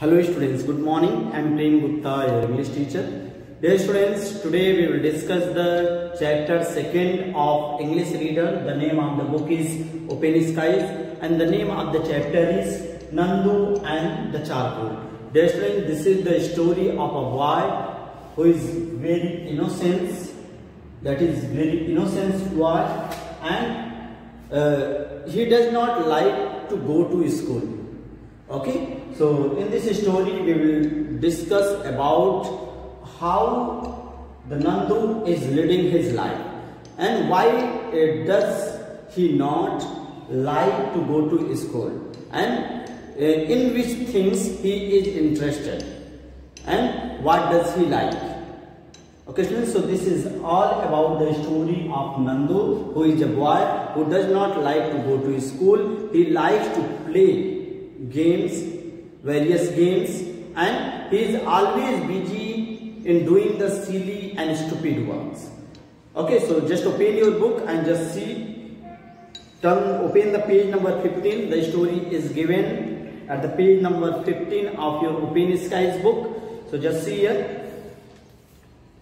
Hello students, good morning. I am Prem Gupta, your English teacher. Dear students, today we will discuss the chapter 2nd of English Reader. The name of the book is Open Skies and the name of the chapter is Nandu and the Charcoal. Dear students, this is the story of a boy who is very innocent, boy, and he does not like to go to school. Okay, so in this story we will discuss about how the Nandu is leading his life and why does he not like to go to school and in which things he is interested and what does he like. Okay students, so this is all about the story of Nandu, who is a boy who does not like to go to school. He likes to play games, various games, and he is always busy in doing the silly and stupid works. Okay, so just open your book and just see. Open the page number 15. The story is given at the page number 15 of your Open Skies book. So just see here.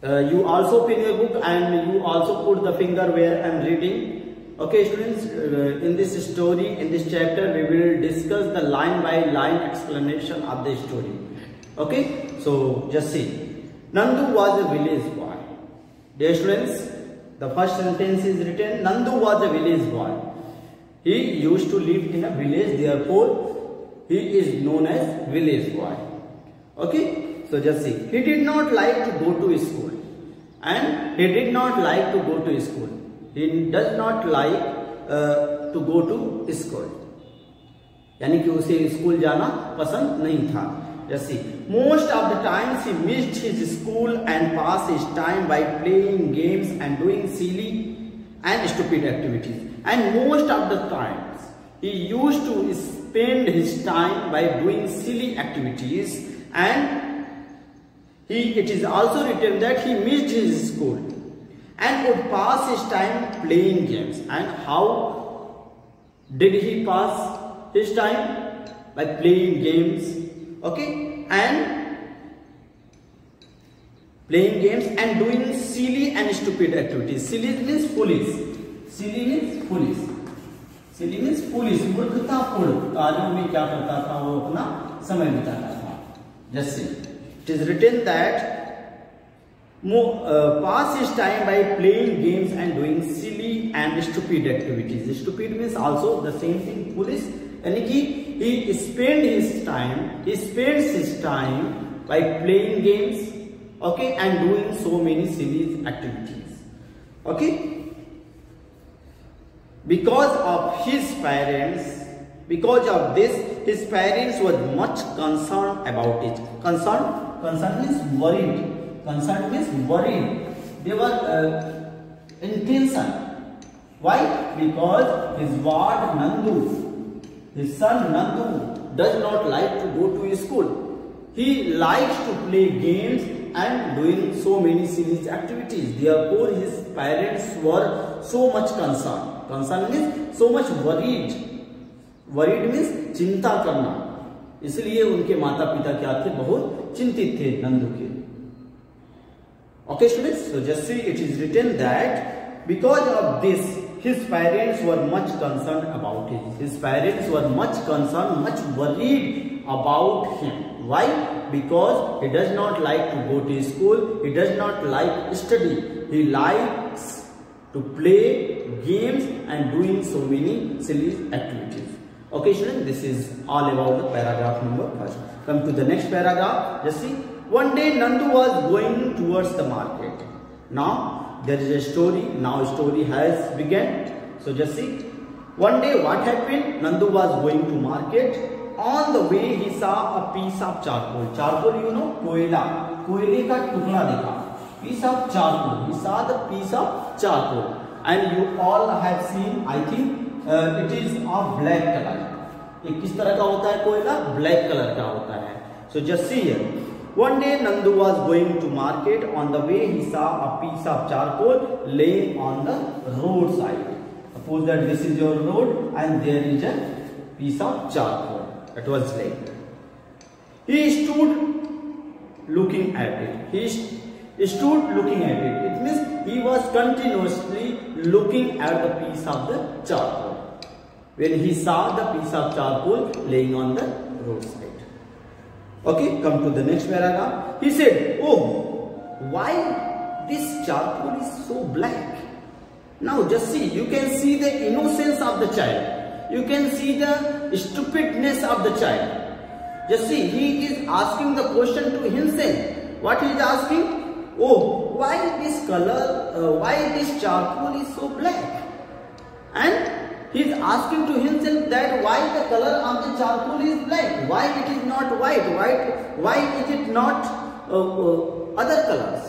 You also open your book and you also put the finger where I am reading. Okay students, in this story, in this chapter, we will discuss the line by line explanation of the story. Okay, so just see. Nandu was a village boy. Dear students, the first sentence is written, Nandu was a village boy. He used to live in a village, therefore he is known as village boy. Okay, so just see. He did not like to go to school and he did not like to go to school. He does not like to go to school. यानी कि उसे school जाना पसंद नहीं था. Just see. Most of the times he missed his school and passed his time by playing games and doing silly and stupid activities. And most of the times he used to spend his time by doing silly activities, and it is also written that he missed his school and would pass his time playing games. And how did he pass his time? By playing games, okay, and playing games and doing silly and stupid activities. Silly means foolish. Silly means foolish. Silly means foolish. मूर्खतापूर्ण कार्यों में क्या करता था? वो अपना समय बिताता था. Just see. It is written that pass his time by playing games and doing silly and stupid activities. Stupid means also the same thing, foolish. यानी कि he spends his time by playing games, okay, and doing so many silly activities. Okay, because of this, his parents were much concerned about it. Concern means worried. Concerned means worried. They were in tension. Why? Because his son Nandu does not like to go to school. He likes to play games and doing so many silly activities. Therefore, his parents were so much concerned. Concerned means so much worried. Worried means चिंता करना. इसलिए उनके माता पिता क्या थे? बहुत चिंतित थे नंदू के. Okay students, so just see, it is written that because of this his parents were much concerned about it. His parents were much concerned, much worried about him. Why? Because he does not like to go to school. He does not like study. He likes to play games and doing so many silly activities. Okay students, this is all about the paragraph number 1. Come to the next paragraph. Just see. One day Nandu was going towards the market. Now there is a story. Now story has begun. So just see. One day what happened? Nandu was going to market. On the way he saw a piece of charcoal. Charcoal, you know, कोयला. कोयले का टुकड़ा देखा. Piece of charcoal. He saw the piece of charcoal. And you all have seen, I think, it is of black color. ये किस तरह का होता है कोयला? Black color का होता है. So just see here. One day Nandu was going to market. On the way he saw a piece of charcoal laying on the roadside. Suppose that this is your road and there is a piece of charcoal that was laying. He stood looking at it. He stood looking at it. It means he was continuously looking at the piece of the charcoal when he saw the piece of charcoal laying on the roadside. Okay, come to the next paragraph. He said, "Oh, why this charcoal is so black?" Now just see, you can see the innocence of the child. You can see the stupidness of the child. Just see, he is asking the question to himself. What he is asking? Oh, why this color, why this charcoal is so black? And he is asking to himself that why the color of the charcoal is black? Why it is not white? Why is it not other colors?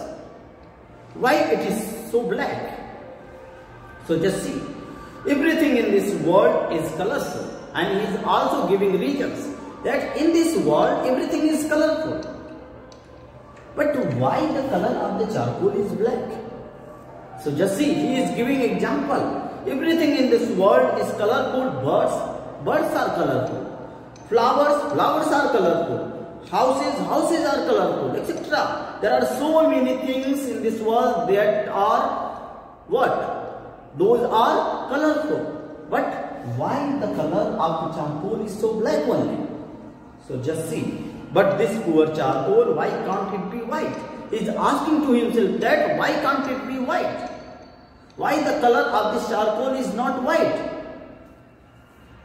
Why it is so black? So just see, everything in this world is colorful, and he is also giving reasons that in this world everything is colorful. But why the color of the charcoal is black? So just see, he is giving example. Everything in this world is colorful. Birds are colorful. Flowers are colorful. Houses are colorful, etc. There are so many things in this world that are what? Those are colorful. But why the color of the charcoal is so black only? So just see. But this poor charcoal, why can't it be white? He is asking to himself that why can't it be white? Why the color of this charcoal is not white?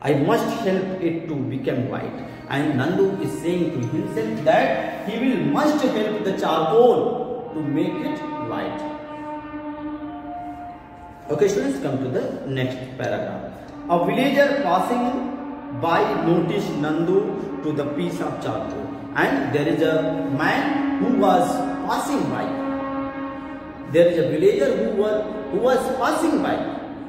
I must help it to become white. And Nandu is saying to himself that he will must help the charcoal to make it white. Okay students, come to the next paragraph. A villager passing by noticed Nandu to the piece of charcoal, and there is a man who was passing by. There is a villager who was passing by.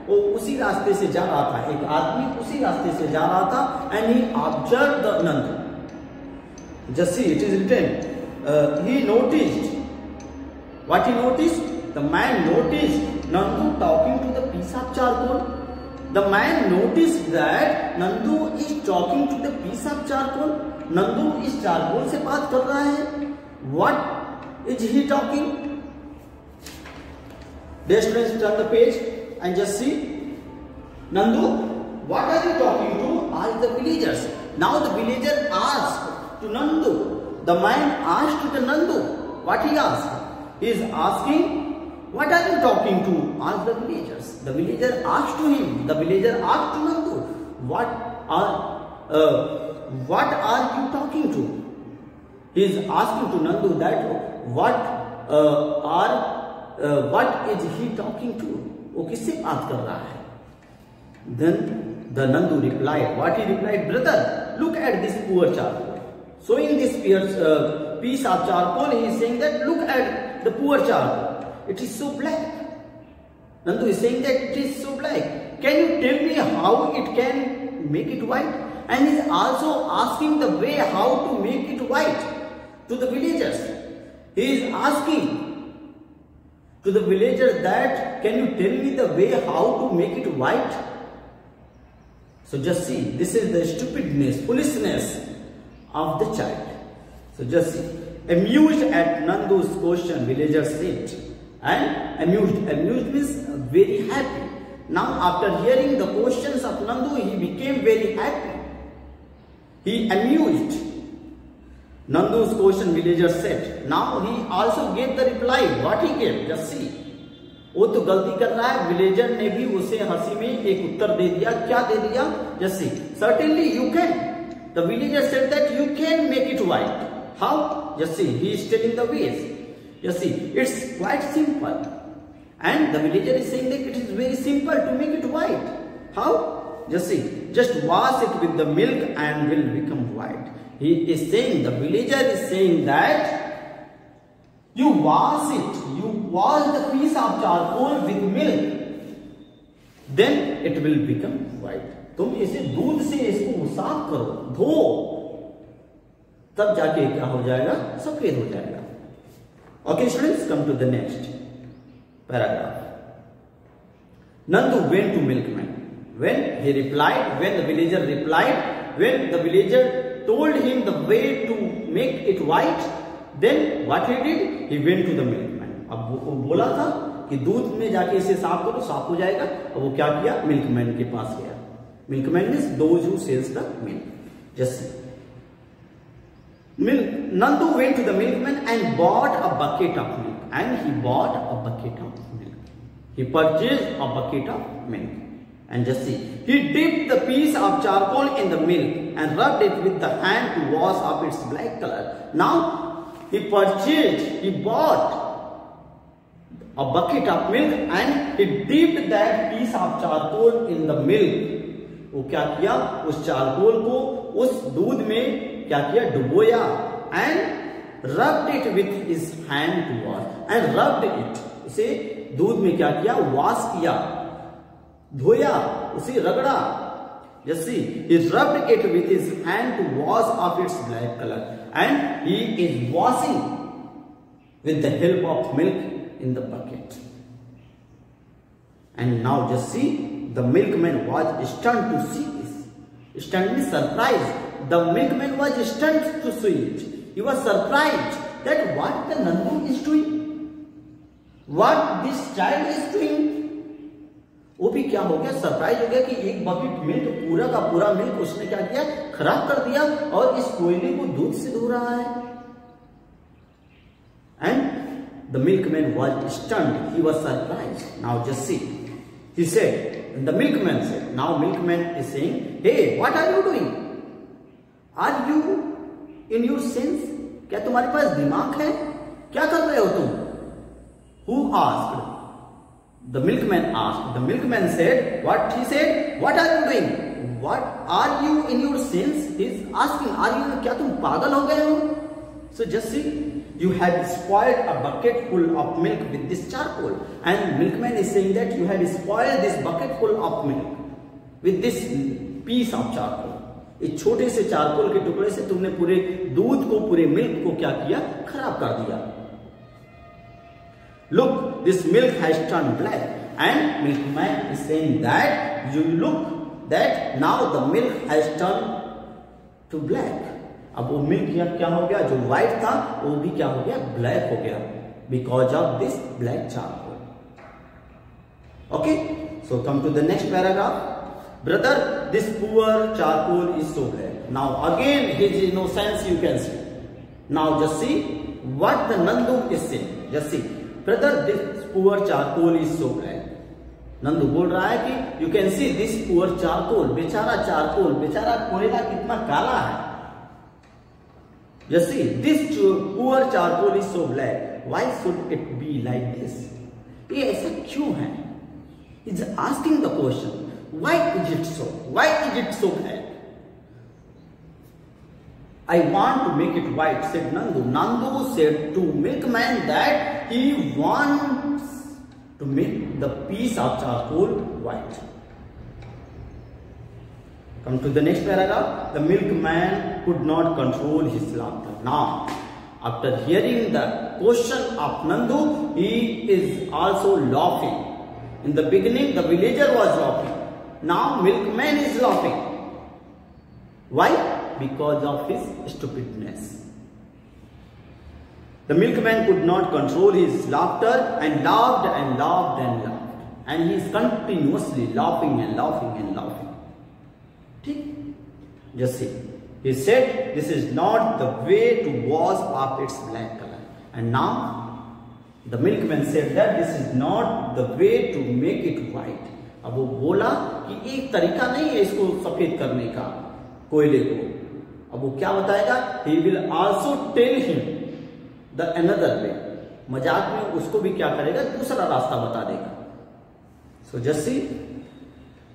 वो उसी रास्ते से जा रहा था, एक आदमी उसी रास्ते से जा रहा था, and he observed the Nandu. Just see, it is written. He noticed. What he noticed? The man noticed Nandu talking to the piece of charcoal. The man noticed that Nandu is talking to the piece of charcoal. Nandu इस charcoal से बात कर रहा है. What is he talking? Dear students, turn the page and just see. Nandu, what are you talking to? Asked the villagers. Now the villager asked to Nandu. The man asked to the Nandu. What he asked? He is asking, what are you talking to? Asked the villagers. The villager asked to him. The villager asked to Nandu, what are you talking to? He is asking to Nandu that what is he talking to? वो किससे बात कर रहा है? Then the Nandu replied. What he replied? Brother, look at this poor charcoal. Showing this piece of charcoal, he is saying that look at the poor charcoal. It is so black. Nandu is saying that it is so black. Can you tell me how it can make it white? And he is also asking the way how to make it white to the villagers. He is asking to the villagers that can you tell me the way how to make it white? So just see, this is the stupidness, foolishness of the child. So just see, amused at Nandu's question, villagers said, and amused means very happy. Now after hearing the questions of Nandu, he became very happy. He amused Nandu's question, villagers said. Now he also gave the reply. What he gave? Just see. वो तो गलती कर रहा है, villager ने भी उसे हंसी में एक उत्तर दे दिया. क्या दे दिया? Just see. Certainly you can. The villager said that you can make it white. How? Just see. He is telling the ways. Just see. It's quite simple. And the villager is saying that it is very simple to make it white. How? Just see. Just wash it with the milk and will become white. He is saying, the villager is saying that you wash it, you wash the piece of charcoal with milk, then it will become white. तुम इसे दूध से इसको साफ करो, धो, तब जाके क्या हो जाएगा? सफेद हो जाएगा. Okay students, come to the next paragraph. Nandu went to milkman. When the villager replied, When the villager told him the way to make it white, then what he did? He went to the milkman. अब वो बोला था कि दूध में जाके इसे साफ करो, साफ हो जाएगा। अब वो क्या किया? मिल्कमैन के पास गया। Milkman means those who sells the milk. Just Nandu went to the milkman and bought a bucket of milk. And he bought a bucket of milk. He purchased a bucket of milk. And just see, he dipped the piece of charcoal in the milk and rubbed it with the hand to wash off its black color. Now he bought a bucket of milk and he dipped that piece of charcoal in the milk. वो क्या किया? उस charcoal को उस दूध में क्या किया? डुबोया। And rubbed it with his hand to wash. And rubbed it, उसे दूध में क्या किया? वॉश किया, धोया, उसे रगड़ा। जैसे he rubbed it with his hand to wash off its black color, and he is washing with the help of milk in the bucket. And now just see, the milkman was stunned to see this. Stunned means surprised. The milkman was stunned to see it. He was surprised that what the Nandu is doing, what this child is doing. वो भी क्या हो गया? Surprise हो गया कि एक bucket milk, पूरा का पूरा मिल्क उसने क्या किया? खराब कर दिया और इस कोयले को दूध से धो रहा है। And the milkman was stunned. He was surprised. Now just see. He said, and the milkman said, now milkman is saying, hey, what are you doing? Are you in your sense? क्या तुम्हारे पास दिमाग है? क्या कर रहे हो तुम? Who asked? The milkman asked. The milkman said, what he said? What are you doing? What are you in your sense? He is asking, are you? क्या तुम पागल हो गए हो? So just see, you have spoiled a bucket full of milk with this charcoal, and milkman is saying that you have spoiled this bucket full of milk with this piece of charcoal. इस छोटे से charcoal के टुकड़े से तुमने पूरे दूध को, पूरे मिल्क को क्या किया? खराब कर दिया। Look, this milk has turned black, and milkman is saying that you look that now the milk has turned to black. अब वो मिल्क क्या हो गया? जो व्हाइट था वो भी क्या हो गया? ब्लैक हो गया, because of this black charcoal. Okay, so come to the next paragraph. Brother, this poor charcoal is so black. Now again his innocence you can see. Now just see what the Nandu is saying. Just see, brother, this poor charcoal is so black. Nandu बोल रहा है कि you can see this poor charcoal, बेचारा charcoal, बेचारा कोयला कितना काला है। Just see, this poor charcoal is so black. Why should it be like this? ये ऐसा क्यों है? He's asking the question. Why is it so? Why is it so black? I want to make it white, said Nandu. Nandu said to milkman that he wants to make the piece of charcoal white. Come to the next paragraph. The milkman could not control his laughter. Now, after hearing the question of Nandu, he is also laughing. In the beginning, the villager was laughing. Now, milkman is laughing. Why? Because of his stupidness. The milkman could not control his laughter and laughed and laughed and laughed. And he is continuously laughing and laughing and laughing. Just see. He said, this is not the way to wash off its black color. And now, the milkman said that this is not the way to make it white. अब वो बोला कि एक तरीका नहीं है इसको सफेद करने का, कोयले को। अब वो क्या बताएगा? He will also tell him the another way. मजाक में उसको भी क्या करेगा? दूसरा रास्ता बता देगा। So just see,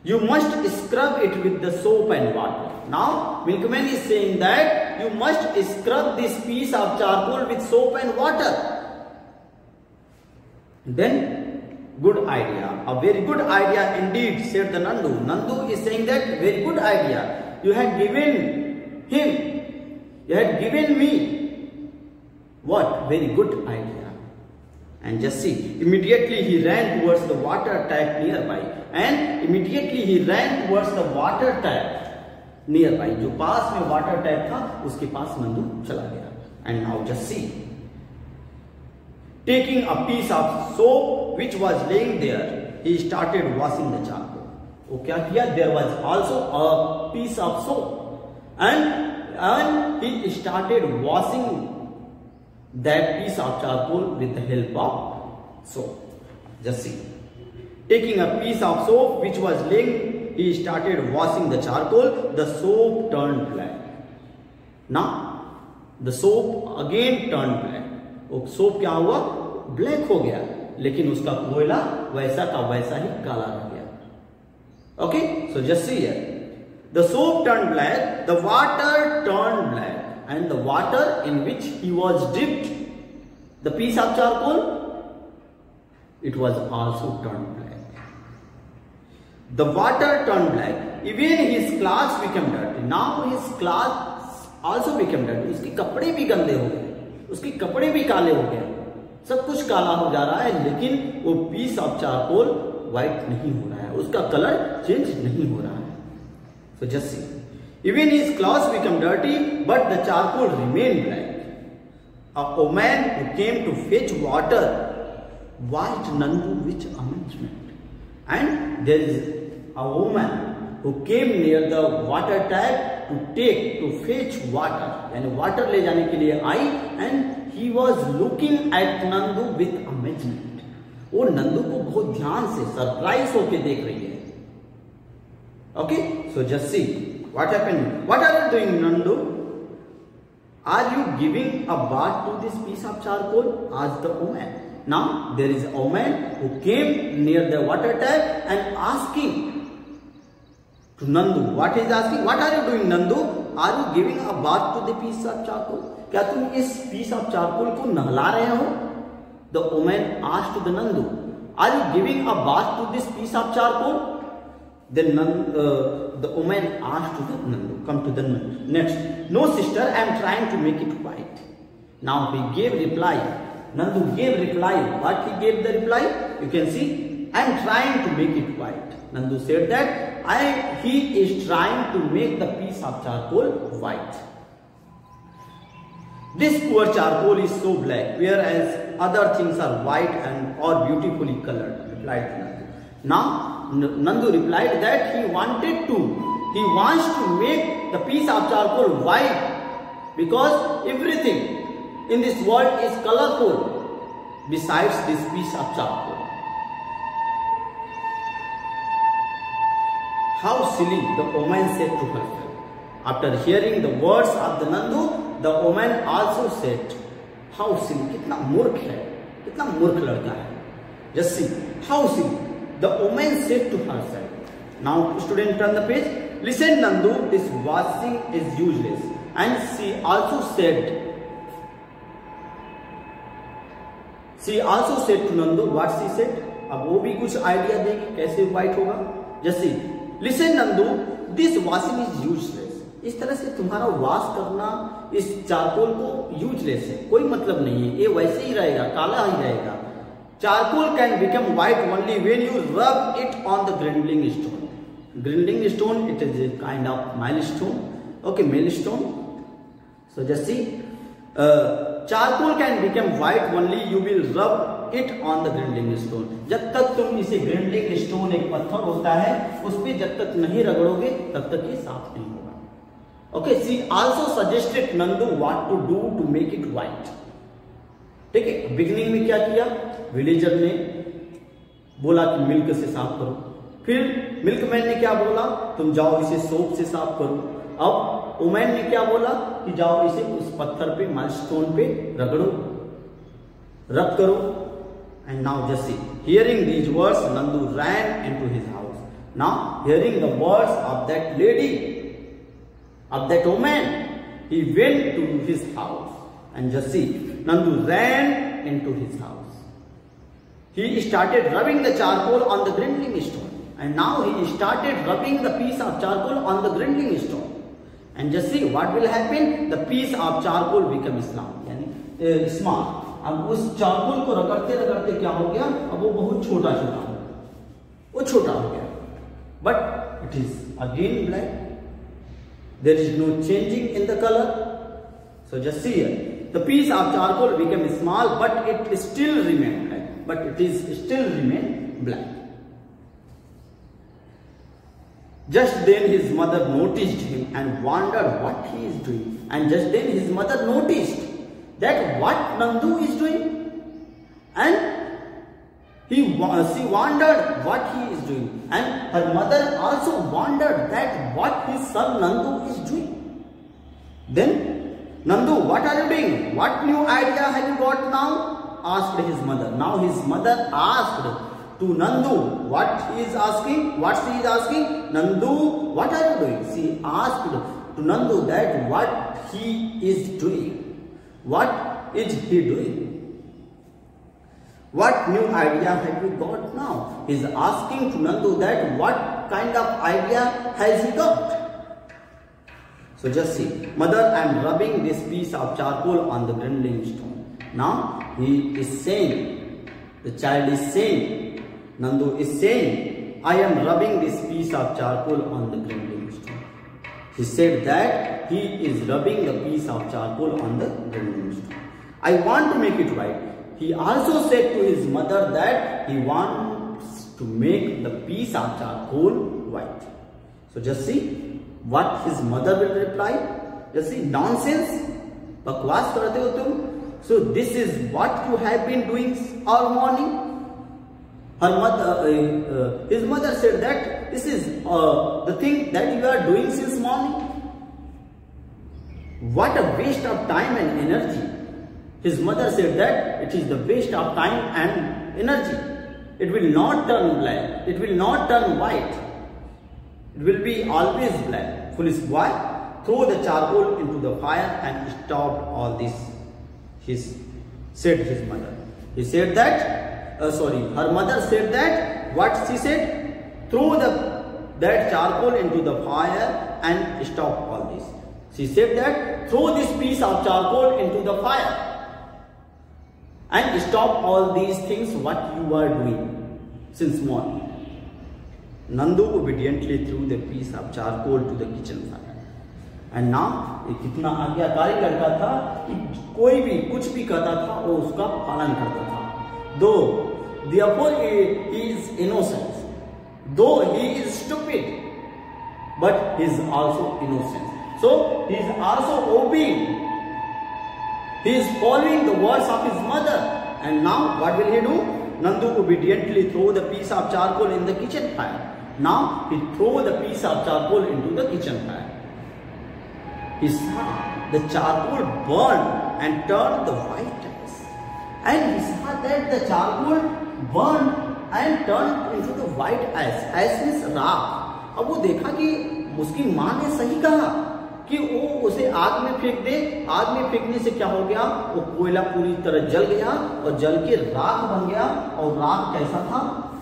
you must scrub it with the soap and water. Now milkman is saying that you must scrub this piece of charcoal with soap and water. Then, good idea, a very good idea indeed, said the Nandu. Nandu is saying that very good idea. You had given him, you had given me. What? Very good idea. And just see, immediately he ran towards the water tap nearby. And immediately he ran towards the water tap near by, जो पास में water tap था उसके पास नंदू चला गया। And now just see, taking a piece of soap which was laying there, he started washing the charcoal. वो क्या किया, there was also a piece of soap and he started washing that piece of charcoal with the help of soap. Just see, taking a piece of soap which was laying, he started washing the charcoal. The soap turned black. Now the soap again turned black. वो soap क्या हुआ, black हो गया, लेकिन उसका कोयला वैसा का वैसा ही काला रह गया। Okay, so just see here, the soap turned black, the water turned black, and the water in which he was dipped the piece of charcoal, it was also turned black. The water turned black. Even his clothes became dirty. Now his clothes also became dirty. उसके कपड़े भी गंदे हो गए, उसके कपड़े भी काले हो गए, सब कुछ काला हो जा रहा है, लेकिन वो पीस ऑफ चारकोल व्हाइट नहीं हो रहा है, उसका कलर चेंज नहीं हो रहा है। So just see, even his clothes became dirty, but the charcoal remained black. A man who came to fetch water watched Nandu with amazement. And there is a woman who came near the water tap to fetch water, यानी water ले जाने के लिए आई, and he was looking at Nandu with amazement. वो नंदू को बहुत ध्यान से सरप्राइज होके देख रही है। Okay, so just C what happened. What are you doing, Nandu? Are you giving a bath to this piece of charcoal? asked the woman. Now there is a woman who came near the water tap and asking to Nandu. What is asking? What are you doing, Nandu? Are you giving a bath to the piece of charcoal? क्या तुम इस piece of charcoal को नहला रहे हो? The woman asked to the Nandu. Are you giving a bath to this piece of charcoal? Then the woman asked to the Nandu. Come to the next. No, sister, I am trying to make it white. Now he gave reply. Nandu gave reply. What he gave the reply? You can see, I am trying to make it white. Nandu said that he is trying to make the piece of charcoal white. This poor charcoal is so black, whereas other things are white and or beautifully colored, replied Nandu. Now Nandu replied that he wants to make the piece of charcoal white, because everything in this world is colorful besides this piece of charcoal. How silly, the woman said to herself. After hearing the words of the Nandu, the woman also said, how silly, कितना मूर्ख है, कितना मूर्ख लड़का है। Just see, how silly, the woman said to herself. Now student, turn the page. Listen, Nandu, this washing is useless. And she also said to Nandu, what she said. अब वो भी कुछ आइडिया देगी कैसे व्हाइट होगा। जैसे listen Nandu, this washing is useless. इस तरह से तुम्हारा वॉश करना इस चारकोल को यूजलेस है, कोई मतलब नहीं है, ये वैसे ही रहेगा, काला ही रहेगा। Charcoal can become white only when you rub it on the grinding stone. Grinding stone, it is a kind of milestone, okay, millstone. So just see, charcoal can become white only you will rub it on the grinding stone. जब तक तुम इसे grinding stone, एक पत्थर होता है, उस पर जब तक नहीं रगड़ोगे तब तक ये साफ नहीं होगा। Okay, she also suggested Nandu what to do to make it white. ठीक है, बिगिनिंग में क्या किया, विलेजर ने बोला कि मिल्क से साफ करो, फिर मिल्कमैन ने क्या बोला, तुम जाओ इसे सोप से साफ करो। अब वुमेन ने क्या बोला कि जाओ इसे उस पत्थर पे, माइलस्टोन पे रगड़ो, रब करो। And now just see, hearing these words Nandu ran into his house. Now hearing the words of that lady, of that women, he went to his house and just see, Nandu ran into his house. He started rubbing the charcoal on the grinding stone, and now he started rubbing the piece of charcoal on the grinding stone. And just see what will happen. The piece of charcoal become small, यानी small. अब उस charcoal को रगड़ते रगड़ते क्या हो गया, अब वो बहुत छोटा छोटा हो गया, वो छोटा हो गया, but it is again black. There is no changing in the color. So just see here. The piece of charcoal became small, but it still remained black. But it is still remain black. Just then his mother noticed him and wondered what he is doing. And just then his mother noticed that what Nandu is doing. And she wondered what he is doing. And her mother also wondered that what his son Nandu is doing. Then, Nandu, what are you doing? What new idea have you got now? Asked his mother. Now his mother asked to Nandu what he is asking. What she is asking? Nandu, what are you doing? She asked to Nandu that what he is doing. What is he doing? What new idea have you got now? He is asking to Nandu that what kind of idea has he got? So just see, mother, I am rubbing this piece of charcoal on the grinding stone. Now he is saying, the child is saying, Nandu is saying, I am rubbing this piece of charcoal on the grinding stone. He said that he is rubbing the piece of charcoal on the grinding stone. I want to make it white. He also said to his mother that he wants to make the piece of charcoal white. So just see what his mother will reply. Just see, nonsense, bakwas karte ho tum. So this is what you have been doing all morning. Her mother, his mother said that this is the thing that you are doing since morning. What a waste of time and energy. His mother said that it is the waste of time and energy. It will not turn black. It will not turn white. It will be always black. Foolish boy, throw the charcoal into the fire and stop all this. Said his mother. He said that, her mother said that, what she said? Throw that charcoal into the fire and stop all this. She said that, throw this piece of charcoal into the fire and stop all these things what you are doing since morning. Nandu obediently threw the piece of charcoal to the kitchen fire. And now, ये कितना आज्ञाकारी लड़का था कि कोई भी कुछ भी कहता था वो उसका पालन करता था. Though therefore he is innocent, though he is stupid, but he is also innocent. So he is also obeying. He is following the words of his mother. And now what will he do? Nandu obediently throw the piece of charcoal in the kitchen fire. Now he throw the piece of charcoal into the kitchen fire. He saw the charcoal burn and turned the white ash. And he saw that the charcoal burned and turned into the white ash. Ash means राख. अब वो देखा कि उसकी माँ ने सही कहा कि वो उसे आग में फेंक दे. आग में फेंकने से क्या हो गया? वो कोयला पूरी तरह जल गया और जल के राख बन गया. और राख कैसा था?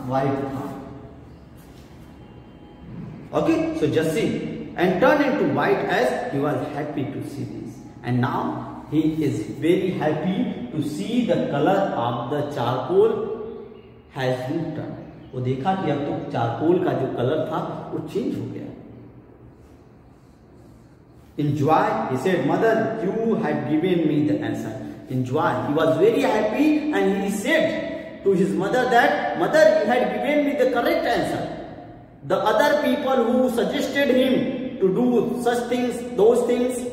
व्हाइट था. Okay, so just see, and turned into white ash. He was happy to see this, and now he is very happy to see the color of the charcoal has been turned. वो देखा कि अब तो charcoal का जो colour था वो change हो गया. Enjoy, he said, mother, you had given me the answer. Enjoy. He was very happy and he said to his mother that, mother, you had given me the correct answer. The other people who suggested him to do such things, those things,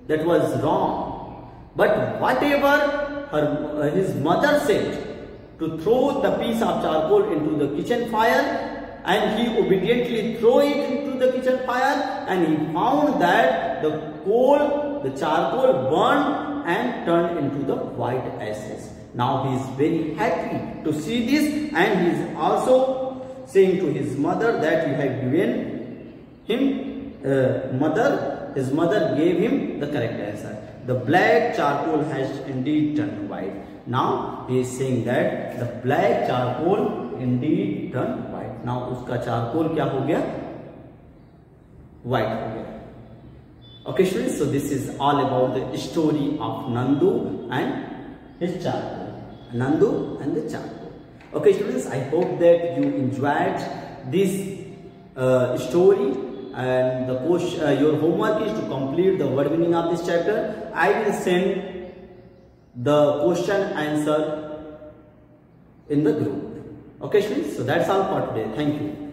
that was wrong. But whatever his mother said, to throw the piece of charcoal into the kitchen fire, and he obediently threw it into the kitchen fire, and he found that the charcoal burned and turned into the white ashes. Now he is very happy to see this, and he is also saying to his mother that you have given him, his mother gave him the correct answer. The black charcoal has indeed turned white. Now he is saying that the black charcoal indeed turned white. Now उसका charcoal क्या हो गया? White हो गया. Okay students, so this is all about the story of Nandu and his charcoal. Nandu and the charcoal. Okay students, I hope that you enjoyed this story and the question, your homework is to complete the word meaning of this chapter. I will send the question answer in the group. Okay, students. So that's all for today. Thank you.